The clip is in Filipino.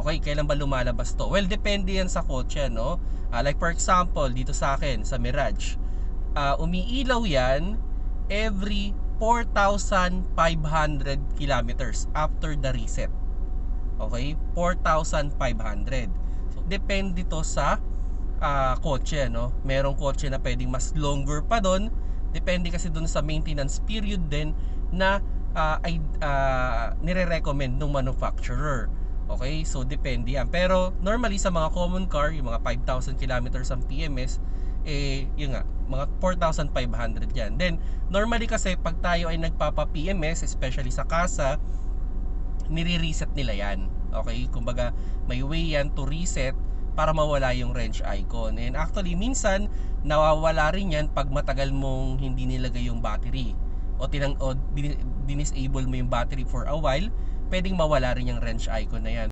Okay, kailan ba lumalabas to? Well, depende yan sa kotse, no? Like for example, dito sa akin, sa Mirage, umiilaw yan every 4,500 kilometers after the reset. Okay? 4,500. So, depende to sa kotse, no? Merong kotse na pwedeng mas longer pa doon. Depende kasi doon sa maintenance period din na nire-recommend ng manufacturer. Okay? So, depende yan. Pero, normally sa mga common car, yung mga 5,000 kilometers ang PMS, yun nga, mga 4,500 yan. Then, normally kasi pag tayo ay nagpapa-PMS, especially sa kasa, nire-reset nila yan. Okay? Kumbaga, may way yan to reset para mawala yung wrench icon. And actually, minsan, nawawala rin yan pag matagal mong hindi nilagay yung battery. O dinisable mo yung battery for a while, pwedeng mawala rin yung wrench icon na yan.